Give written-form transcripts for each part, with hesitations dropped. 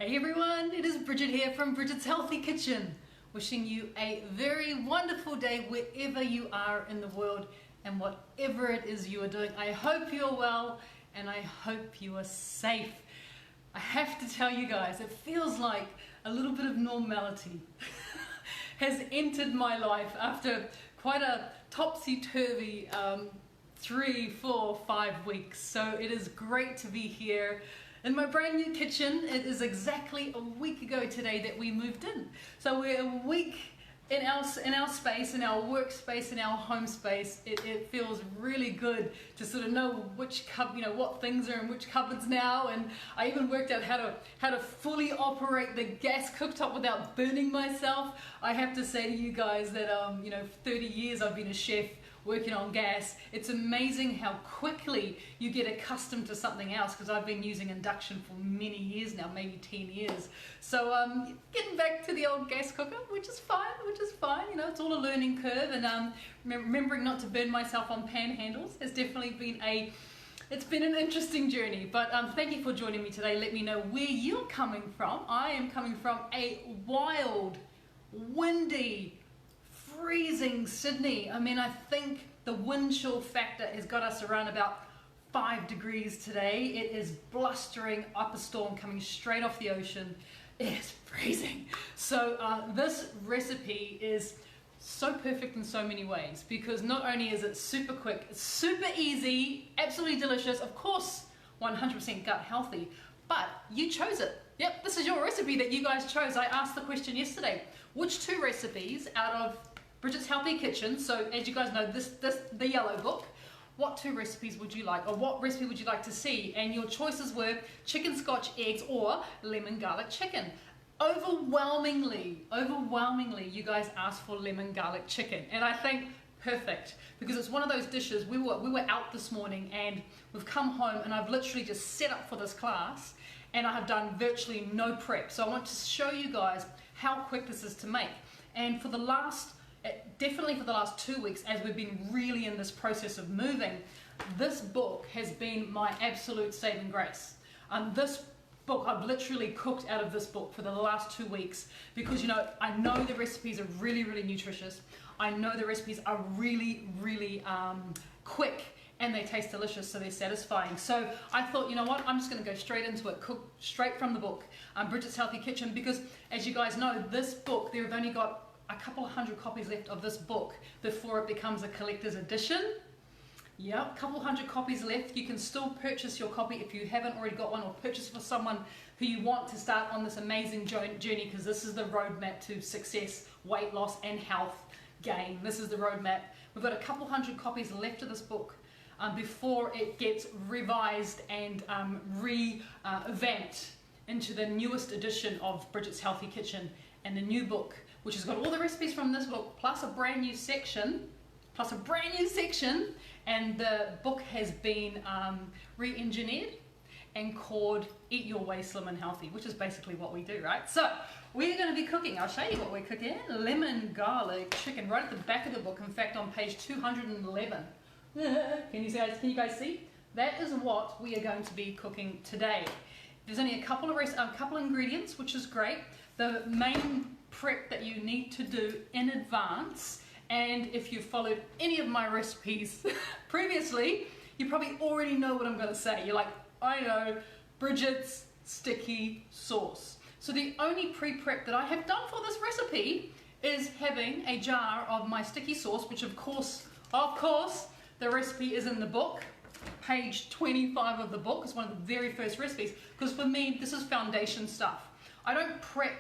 Hey everyone, it is Bridget here from Bridget's Healthy Kitchen, wishing you a very wonderful day wherever you are in the world and whatever it is you are doing. I hope you're well and I hope you are safe. I have to tell you guys, it feels like a little bit of normality has entered my life after quite a topsy-turvy 3, 4, 5 weeks. So it is great to be here in my brand new kitchen. It is exactly a week ago today that we moved in. So we're a week in our space, in our workspace, in our home space. It feels really good to sort of know which what things are in which cupboards now. And I even worked out how to fully operate the gas cooktop without burning myself. I have to say to you guys that 30 years I've been a chef working on gas. It's amazing how quickly you get accustomed to something else, because I've been using induction for many years now, maybe 10 years. So getting back to the old gas cooker, which is fine, it's all a learning curve, and remembering not to burn myself on pan handles has definitely been it's been an interesting journey. But thank you for joining me today. Let me know where you're coming from. I am coming from a wild, windy, freezing Sydney. I mean, I think the wind chill factor has got us around about 5 degrees today. It is blustering up a storm coming straight off the ocean. It is freezing. So this recipe is so perfect in so many ways, because not only is it super quick, it's super easy, absolutely delicious, of course 100% gut healthy, but you chose it. Yep, this is your recipe that you guys chose. I asked the question yesterday, which 2 recipes out of Bridget's Healthy Kitchen, so as you guys know, the yellow book, what 2 recipes would you like, or what recipe would you like to see? And your choices were chicken scotch eggs or lemon garlic chicken. Overwhelmingly, you guys asked for lemon garlic chicken, and I think perfect, because it's one of those dishes. We were out this morning and we've come home and I've literally just set up for this class and I have done virtually no prep. So I want to show you guys how quick this is to make. And definitely for the last 2 weeks, as we've been really in this process of moving, this book has been my absolute saving grace. This book, I've literally cooked out of this book for the last 2 weeks, because I know the recipes are really, really nutritious. I know the recipes are really, really quick, and they taste delicious, so they're satisfying. So I thought, you know what, I'm just going to go straight into it, cook straight from the book, Bridget's Healthy Kitchen, because as you guys know, this book, they've only got a couple of 100 copies left of this book before it becomes a collector's edition. Yep, a couple 100 copies left. You can still purchase your copy if you haven't already got one, or purchase for someone who you want to start on this amazing journey, because this is the roadmap to success, weight loss and health gain. This is the roadmap. We've got a couple 100 copies left of this book before it gets revised and revamped into the newest edition of Bridget's Healthy Kitchen, and the new book, which has got all the recipes from this book plus a brand new section, and the book has been re-engineered and called Eat Your Way Slim and Healthy, which is basically what we do, right? So we're going to be cooking, I'll show you what we're cooking, lemon garlic chicken, right at the back of the book, in fact on page 211. Can you guys see? That is what we are going to be cooking today. There's only a couple of ingredients, which is great. The main prep that you need to do in advance, and if you've followed any of my recipes previously, you probably already know what I'm going to say. You're like, I know, Bridget's sticky sauce. So the only pre-prep that I have done for this recipe is having a jar of my sticky sauce, which of course, the recipe is in the book. Page 25 of the book is one of the very first recipes, because for me, this is foundation stuff. I don't prep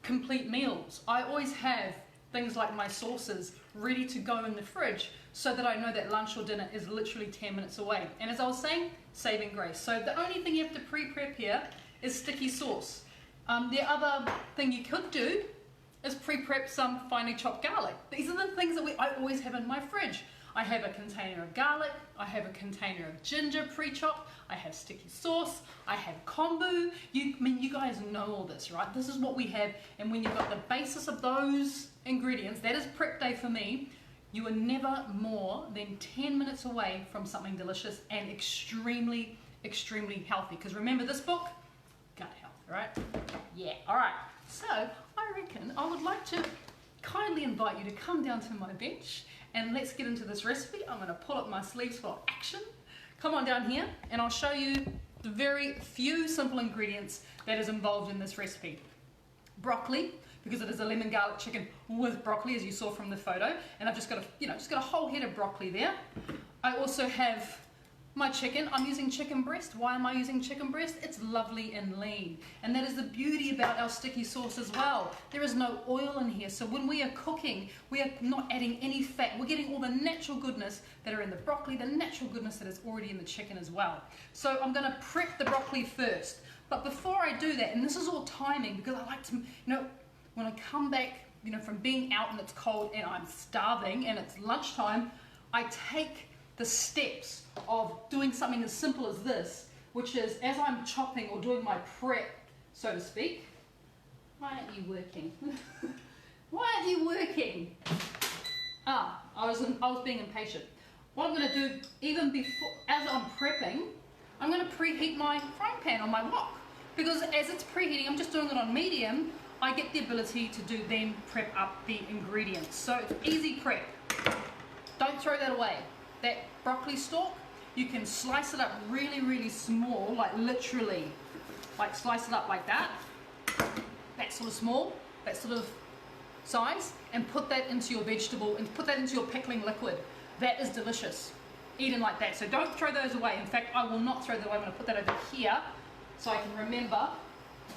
complete meals. I always have things like my sauces ready to go in the fridge, so that I know that lunch or dinner is literally 10 minutes away. And as I was saying, saving grace. So the only thing you have to pre-prep here is sticky sauce. The other thing you could do is pre-prep some finely chopped garlic. These are the things that I always have in my fridge. I have a container of garlic, I have a container of ginger pre-chopped, I have sticky sauce, I have kombu. You guys know all this, right? This is what we have, and when you've got the basis of those ingredients, that is prep day for me. You are never more than 10 minutes away from something delicious and extremely, extremely healthy. Because remember this book, gut health, right? So I reckon I would like to kindly invite you to come down to my bench and let's get into this recipe. I'm going to pull up my sleeves for action. Come on down here and I'll show you the very few simple ingredients that is involved in this recipe. Broccoli, because it is a lemon garlic chicken with broccoli, as you saw from the photo, and I've just got a whole head of broccoli there. I also have my chicken. I'm using chicken breast. Why am I using chicken breast? It's lovely and lean, and that is the beauty about our sticky sauce as well. There is no oil in here, so when we are cooking, we are not adding any fat. We're getting all the natural goodness that are in the broccoli, the natural goodness that is already in the chicken as well. So I'm going to prep the broccoli first, but before I do that, and this is all timing, because I like to, when I come back, from being out and it's cold and I'm starving and it's lunchtime, I take the steps of doing something as simple as this, which is as I'm chopping or doing my prep, so to speak. Why aren't you working? Why aren't you working? I was being impatient. What I'm going to do, even before, as I'm prepping, I'm going to preheat my frying pan on my wok, because as it's preheating, I'm just doing it on medium. I get the ability to then prep up the ingredients. So it's easy prep. Don't throw that away. That broccoli stalk, you can slice it up really, really small, like literally, like slice it up like that sort of small, that sort of size, and put that into your vegetable, and put that into your pickling liquid. That is delicious, eaten like that. So don't throw those away. In fact, I will not throw that away. I'm going to put that over here so I can remember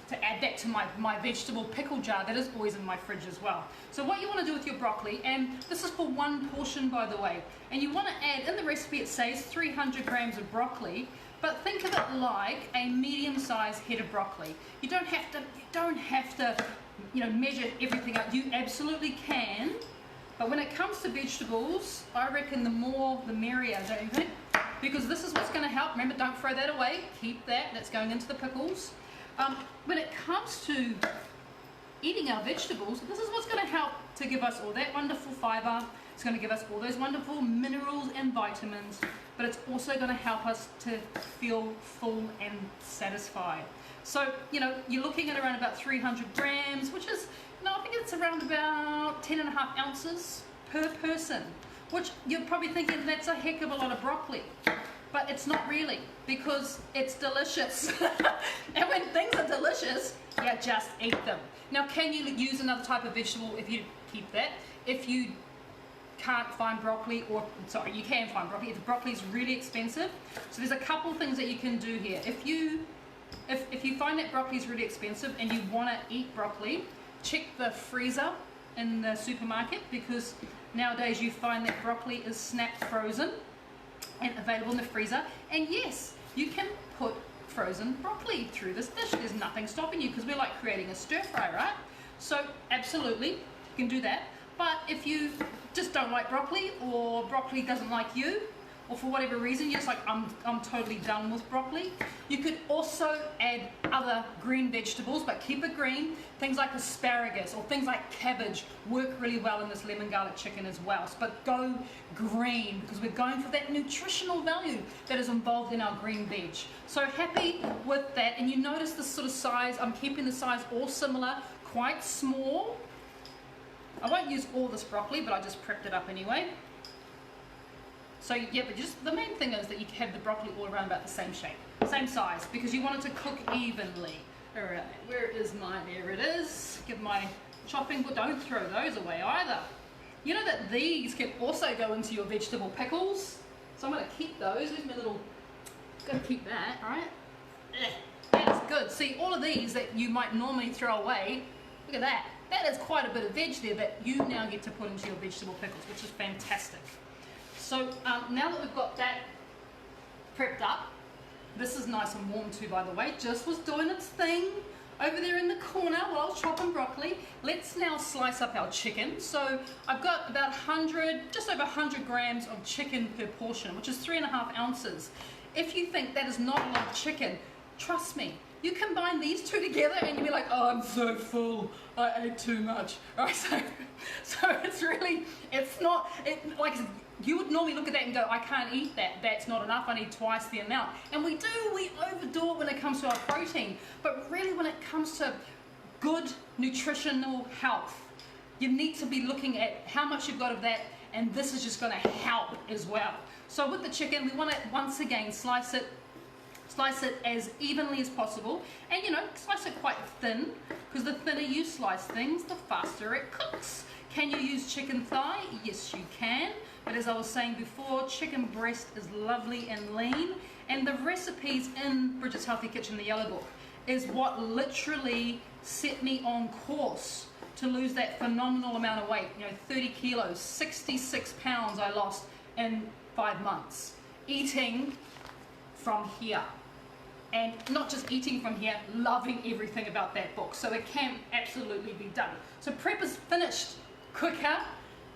to add that to my vegetable pickle jar that is always in my fridge as well. So what you want to do with your broccoli, and this is for one portion by the way, and you want to add, in the recipe it says 300 grams of broccoli, but think of it like a medium-sized head of broccoli. You don't have to measure everything up. You absolutely can, but when it comes to vegetables, I reckon the more the merrier, don't you think? Because this is what's going to help. Remember, don't throw that away. Keep that. That's going into the pickles. When it comes to eating our vegetables, this is what's going to help to give us all that wonderful fiber. It's going to give us all those wonderful minerals and vitamins, but it's also going to help us to feel full and satisfied. So, you're looking at around about 300 grams, which is, I think it's around about 10.5 ounces per person, which you're probably thinking that's a heck of a lot of broccoli. But it's not really, because it's delicious. And when things are delicious, you just eat them. Now, can you use another type of vegetable if you keep that? If you can't find broccoli, you can find broccoli, if broccoli is really expensive. So there's a couple things that you can do here. If you find that broccoli is really expensive and you want to eat broccoli, check the freezer in the supermarket, because nowadays you find that broccoli is snap frozen and available in the freezer. And yes, you can put frozen broccoli through this dish. There's nothing stopping you, because we're like creating a stir fry, right? So absolutely, you can do that. But if you just don't like broccoli, or broccoli doesn't like you, or for whatever reason you're just like, I'm totally done with broccoli, you could also add other green vegetables, but keep it green. Things like asparagus or things like cabbage work really well in this lemon garlic chicken as well. But go green, because we're going for that nutritional value that is involved in our green veg. So happy with that. And you notice the sort of size, I'm keeping the size all similar, quite small. I won't use all this broccoli, but I just prepped it up anyway. So yeah, but just the main thing is that you have the broccoli all around about the same shape, same size, because you want it to cook evenly. All right, where is mine? There it is. Give my chopping board. Don't throw those away either. You know that these can also go into your vegetable pickles. So I'm going to keep those. Where's my little? Got to keep that, all right? That's good. See, all of these that you might normally throw away. Look at that. That is quite a bit of veg there that you now get to put into your vegetable pickles, which is fantastic. So now that we've got that prepped up, this is nice and warm too, by the way, just was doing its thing over there in the corner while I was chopping broccoli. Let's now slice up our chicken. So I've got about just over 100 grams of chicken per portion, which is 3.5 ounces. If you think that is not a lot of chicken, trust me, you combine these two together and you'll be like, oh, I'm so full, I ate too much. All right, so it's really, like you would normally look at that and go, I can't eat that, that's not enough, I need twice the amount. And we overdo it when it comes to our protein, but really when it comes to good nutritional health. You need to be looking at how much you've got of that, and this is just going to help as well. So with the chicken, we want to once again slice it as evenly as possible, and you know, slice it quite thin, because the thinner you slice things, the faster it cooks. Can you use chicken thigh? Yes, you can. But as I was saying before, chicken breast is lovely and lean, and the recipes in Bridget's Healthy Kitchen, the yellow book, is what literally set me on course to lose that phenomenal amount of weight. You know, 30 kilos, 66 pounds I lost in 5 months, eating from here. And not just eating from here, loving everything about that book. So it can absolutely be done. So prep is finished. Quicker,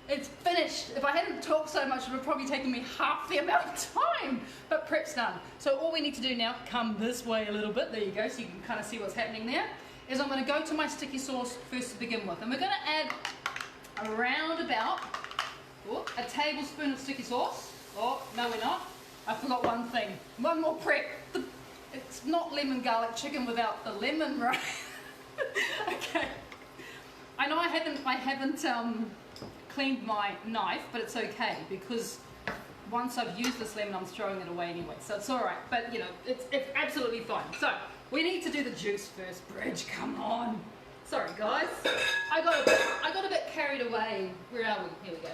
it's finished. If I hadn't talked so much, it would have probably taken me half the amount of time. But prep's done. So all we need to do now, come this way a little bit, there you go, so you can kind of see what's happening there, is I'm going to go to my sticky sauce first to begin with. And we're going to add around about a tablespoon of sticky sauce. Oh, no we're not. I forgot one thing. One more prep. It's not lemon garlic chicken without the lemon, right? Okay. I know I haven't cleaned my knife, but it's okay, because once I've used this lemon, I'm throwing it away anyway, so it's all right. But you know, it's absolutely fine. So we need to do the juice first. Bridge, come on. Sorry guys, I got a bit carried away. Where are we? Here we go.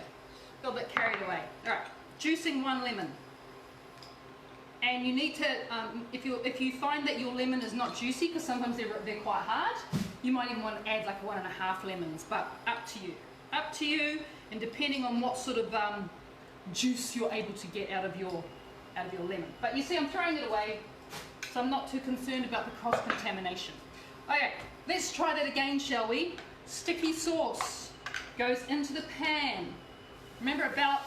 Got a bit carried away. All right, juicing 1 lemon. And you need to, if you find that your lemon is not juicy, because sometimes they're quite hard, you might even want to add like 1.5 lemons, but up to you, and depending on what sort of juice you're able to get out of your lemon. But you see, I'm throwing it away, so I'm not too concerned about the cross-contamination. Okay, let's try that again, shall we? Sticky sauce goes into the pan. Remember, about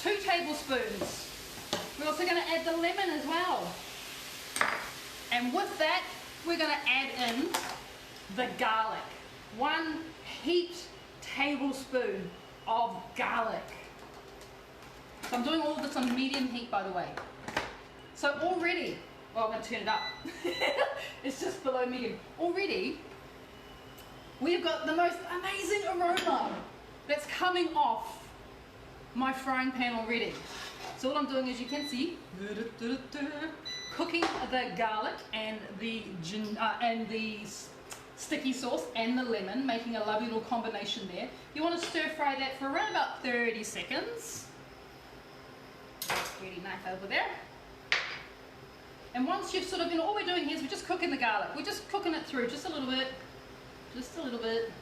2 tablespoons. We're also going to add the lemon as well. And with that, we're going to add in the garlic. 1 heaped tablespoon of garlic. So I'm doing all of this on medium heat, by the way. So already, well, I'm going to turn it up. It's just below medium. Already, we've got the most amazing aroma that's coming off my frying pan already. So all I'm doing, as you can see, cooking the garlic and the sticky sauce and the lemon, making a lovely little combination there. You want to stir fry that for around about 30 seconds. Ready knife over there. And once you've sort of, all we're doing here is we're just cooking the garlic. We're just cooking it through just a little bit. Just a little bit.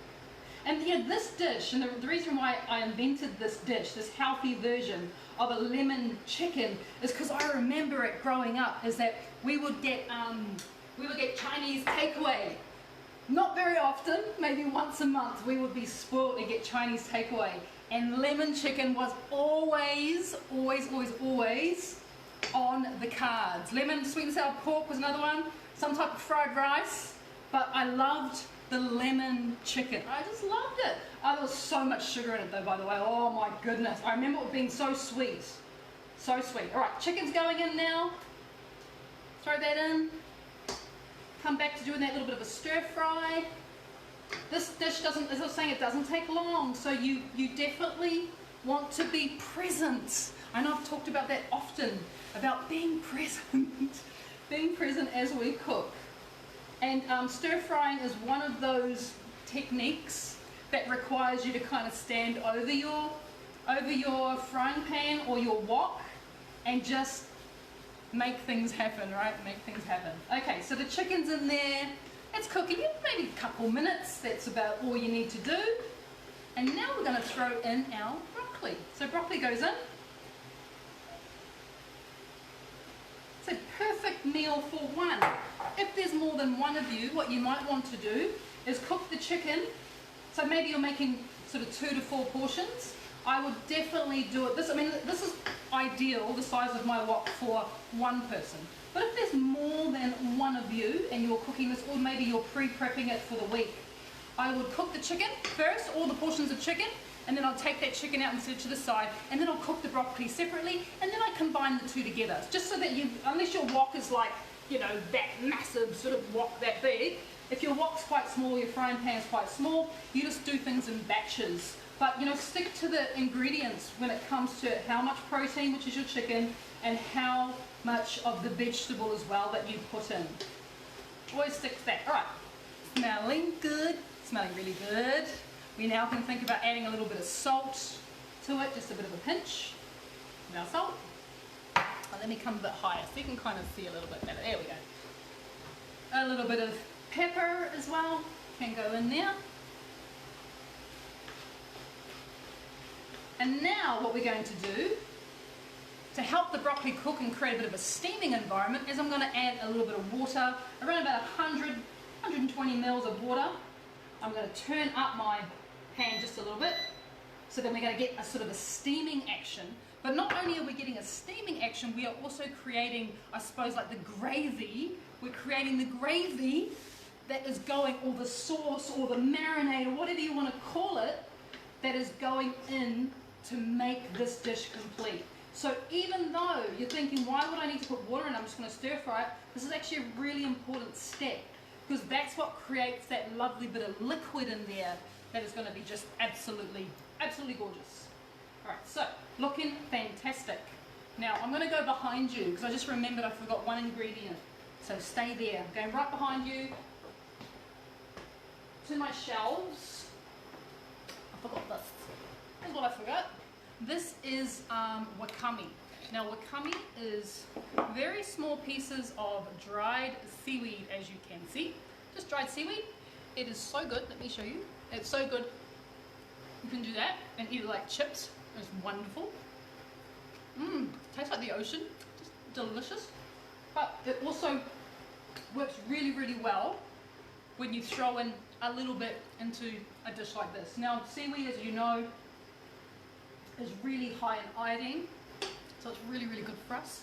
And yeah, this dish, and the reason why I invented this dish, this healthy version of a lemon chicken, is because I remember it growing up, is that we would get Chinese takeaway. Not very often, maybe once a month, we would be spoiled to get Chinese takeaway. And lemon chicken was always on the cards. Lemon sweet and sour pork was another one, some type of fried rice, but I loved the lemon chicken. I just loved it. Oh, there was so much sugar in it though, by the way. Oh my goodness. I remember it being so sweet. So sweet. All right, chicken's going in now. Throw that in. Come back to doing that little bit of a stir fry. This dish doesn't, as I was saying, it doesn't take long, so you definitely want to be present. I know I've talked about that often, about being present. Being present as we cook. And stir frying is one of those techniques that requires you to kind of stand over your frying pan or your wok and just make things happen, right? Make things happen. Okay, so the chicken's in there. It's cooking in maybe a couple minutes. That's about all you need to do. And now we're going to throw in our broccoli. So broccoli goes in. It's a perfect meal for one. If there's more than one of you, what you might want to do is cook the chicken. So maybe you're making sort of 2 to 4 portions. I would definitely do it. This is ideal, the size of my wok, for one person. But if there's more than one of you and you're cooking this, or maybe you're pre-prepping it for the week, I would cook the chicken first, all the portions of chicken, and then I'll take that chicken out and set it to the side, and then I'll cook the broccoli separately, and then I combine the two together. Just so that you, unless your wok is like, you know, that massive sort of wok that big, if your wok's quite small, your frying pan is quite small, you just do things in batches. But you know, stick to the ingredients when it comes to how much protein, which is your chicken, and how much of the vegetable as well that you put in. Always stick to that. All right, smelling good, smelling really good. We now can think about adding a little bit of salt to it, just a bit of a pinch. Now salt. And let me come a bit higher so you can kind of see a little bit better. There we go. A little bit of pepper as well can go in there. And now what we're going to do to help the broccoli cook and create a bit of a steaming environment is I'm going to add a little bit of water, around about 120 mils of water. I'm going to turn up my pan just a little bit, so then we're going to get a sort of a steaming action. But not only are we getting a steaming action, we are also creating, I suppose, like the gravy. We're creating the gravy that is going, or the sauce, or the marinade, or whatever you want to call it, that is going in to make this dish complete. So even though you're thinking, why would I need to put water in? I'm just going to stir fry it. This is actually a really important step, because that's what creates that lovely bit of liquid in there that is going to be just absolutely, absolutely gorgeous. Alright, so looking fantastic. Now I'm going to go behind you because I just remembered I forgot one ingredient. So stay there. I'm going right behind you to my shelves. I forgot this. Here's what I forgot. This is wakame. Now wakame is very small pieces of dried seaweed, as you can see. Just dried seaweed. It is so good. Let me show you. It's so good. You can do that and eat it like chips. It's wonderful. Tastes like the ocean. Just delicious. But it also works really, really well when you throw in a little bit into a dish like this. Now seaweed, as you know, is really high in iodine, so it's really, really good for us.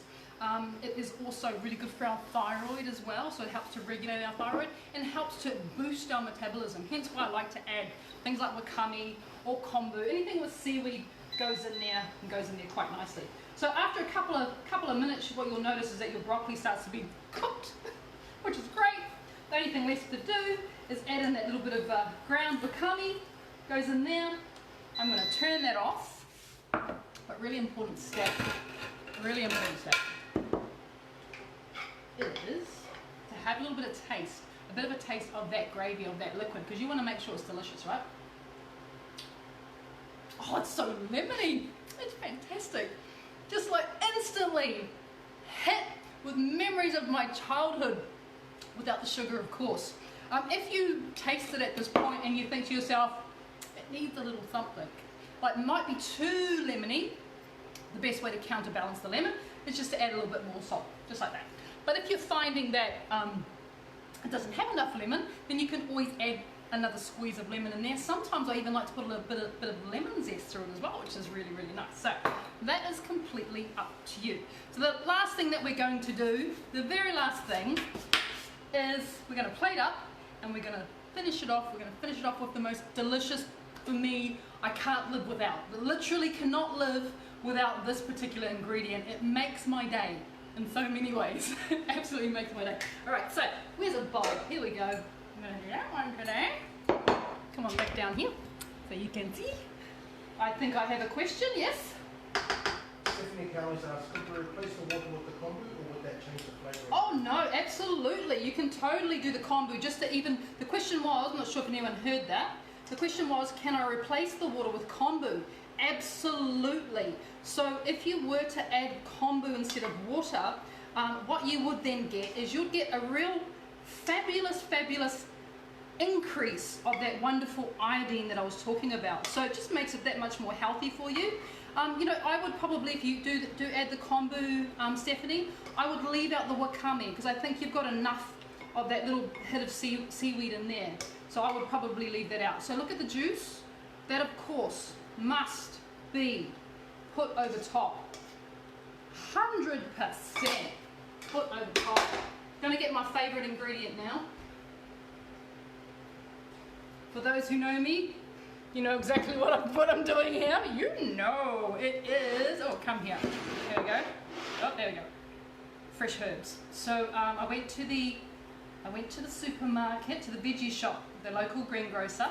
It is also really good for our thyroid as well, so it helps to regulate our thyroid and helps to boost our metabolism. Hence why I like to add things like wakame or kombu. Anything with seaweed goes in there and goes in there quite nicely. So after a couple of minutes, what you'll notice is that your broccoli starts to be cooked, which is great. The only thing left to do is add in that little bit of ground wakame, goes in there. I'm going to turn that off, but really important step, really important step is to have a little bit of taste, a bit of a taste of that gravy, of that liquid, because you want to make sure it's delicious, right? Oh, it's so lemony. It's fantastic. Just like instantly hit with memories of my childhood, without the sugar, of course. If you taste it at this point and you think to yourself, it needs a little something, like it might be too lemony, the best way to counterbalance the lemon is just to add a little bit more salt, just like that. But if you're finding that it doesn't have enough lemon, then you can always add another squeeze of lemon in there. Sometimes I even like to put a little bit of lemon zest through it as well, which is really, really nice. So that is completely up to you. So the last thing that we're going to do, the very last thing, is we're going to plate up and we're going to finish it off. We're going to finish it off with the most delicious, for me, I can't live without. I literally cannot live without this particular ingredient. It makes my day in so many ways. It absolutely makes my day. Alright, so where's a bowl? Here we go. I'm going to do that one today. Come on back down here so you can see. I think I have a question, yes? Stephanie Cowley's asked, could we replace the water with the kombu, or would that change the flavour? Oh no, absolutely. You can totally do the kombu. Just to even, the question was, I'm not sure if anyone heard that, the question was, can I replace the water with kombu? Absolutely. So if you were to add kombu instead of water, what you would then get is you'd get a real fabulous increase of that wonderful iodine that I was talking about. So it just makes it that much more healthy for you. You know, I would probably, if you do add the kombu, Stephanie, I would leave out the wakame, because I think you've got enough of that little hit of seaweed in there. So I would probably leave that out. So look at the juice. That, of course, must be put over top. 100% put over top. Gonna get my favorite ingredient now. For those who know me, you know exactly what I'm doing here. You know it is. Oh, come here. There we go. Oh, there we go. Fresh herbs. So I went to the I went to the supermarket, to the veggie shop, the local greengrocer,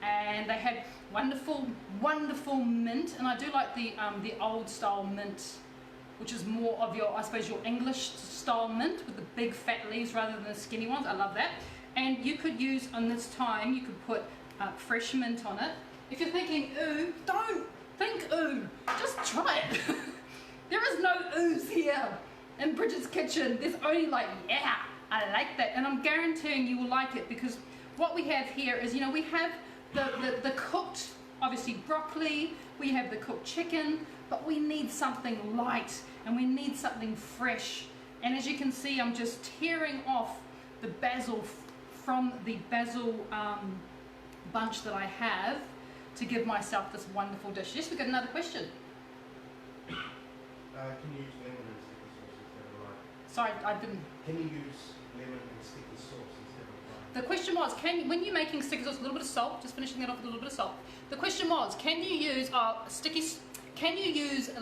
and they had wonderful, wonderful mint, and I do like the old style mint, which is more of your, I suppose, your English style mint with the big fat leaves rather than the skinny ones. I love that. And you could use, on this time, you could put fresh mint on it. If you're thinking, ooh, don't think ooh, just try it. There is no oohs here in Bridget's kitchen. There's only like, yeah, I like that. And I'm guaranteeing you will like it, because what we have here is, you know, we have the cooked, obviously, broccoli, we have the cooked chicken, but we need something light and we need something fresh. And as you can see, I'm just tearing off the basil from the basil bunch that I have to give myself this wonderful dish. Yes, we got another question. Can you use lemon and sticky sauce instead of lime? Sorry, I didn't. Can you use lemon and sticky sauce instead of lime? The question was, when you're making sticky sauce, a little bit of salt, just finishing that off with a little bit of salt. The question was, can you use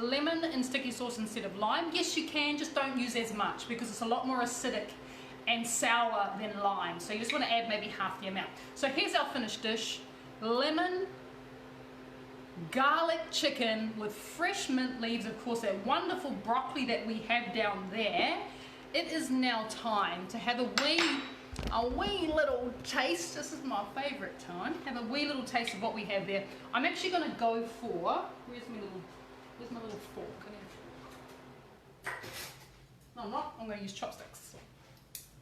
lemon and sticky sauce instead of lime? Yes, you can, just don't use as much, because it's a lot more acidic and sour than lime. So you just want to add maybe half the amount. So here's our finished dish. Lemon, garlic chicken with fresh mint leaves, of course, that wonderful broccoli that we have down there. It is now time to have a wee little taste. This is my favorite time. Have a wee little taste of what we have there. I'm actually going to go for, where's my little fork? No, I'm not. I'm going to use chopsticks.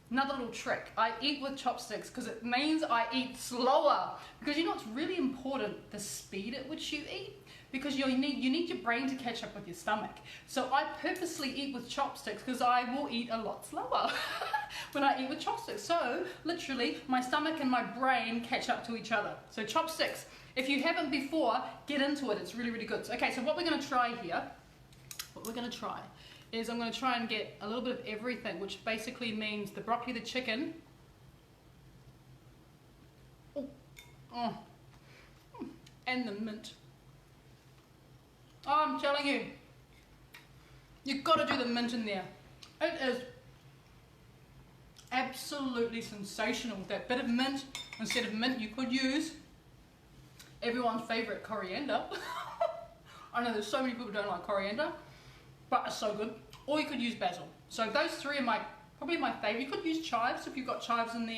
Another little trick. I eat with chopsticks because it means I eat slower. Because you know it's really important, the speed at which you eat. Because you need your brain to catch up with your stomach. So I purposely eat with chopsticks because I will eat a lot slower when I eat with chopsticks. So literally my stomach and my brain catch up to each other. So chopsticks, if you haven't before, get into it. It's really, really good. So, okay, so what we're going to try here, is I'm going to try and get a little bit of everything, which basically means the broccoli, the chicken, and the mint. Oh, I'm telling you, you've got to do the mint in there. It is absolutely sensational. That bit of mint, instead of mint, you could use everyone's favorite coriander. I know there's so many people who don't like coriander, but it's so good. Or you could use basil. So those three are probably my favorite. You could use chives if you've got chives in the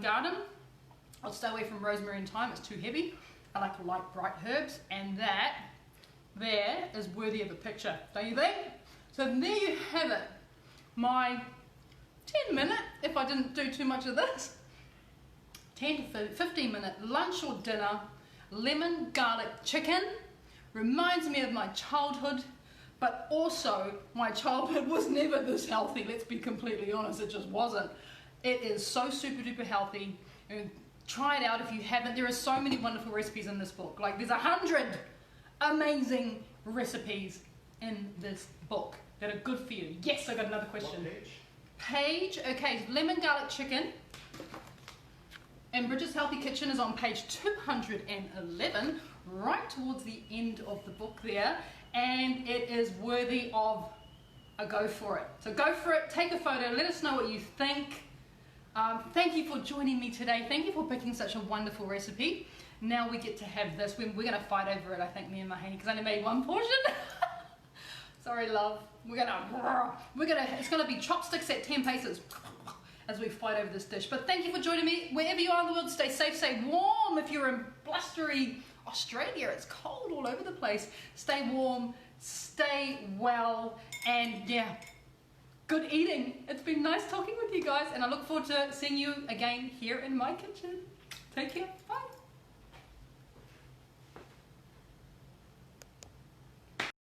garden. I'll stay away from rosemary and thyme. It's too heavy. I like light, bright herbs, and that there is worthy of a picture, don't you think? So there you have it. My 10-minute, if I didn't do too much of this, 10 to 15-minute lunch or dinner, lemon garlic chicken. Reminds me of my childhood, but also my childhood was never this healthy, let's be completely honest, it just wasn't. It is so super duper healthy. And try it out if you haven't. There are so many wonderful recipes in this book. Like there's 100 amazing recipes in this book that are good for you. Yes, I got another question. What page? Page, okay, lemon garlic chicken. And Bridget's Healthy Kitchen is on page 211, right towards the end of the book there, and it is worthy of a go for it. So go for it, take a photo, let us know what you think. Thank you for joining me today. Thank you for picking such a wonderful recipe. Now we get to have this. We're going to fight over it, I think, me and Mahani, because I only made one portion. Sorry, love. It's going to be chopsticks at 10 paces as we fight over this dish. But thank you for joining me. Wherever you are in the world, stay safe, stay warm. If you're in blustery Australia, it's cold all over the place. Stay warm, stay well, and yeah, good eating. It's been nice talking with you guys, and I look forward to seeing you again here in my kitchen. Take care. Bye.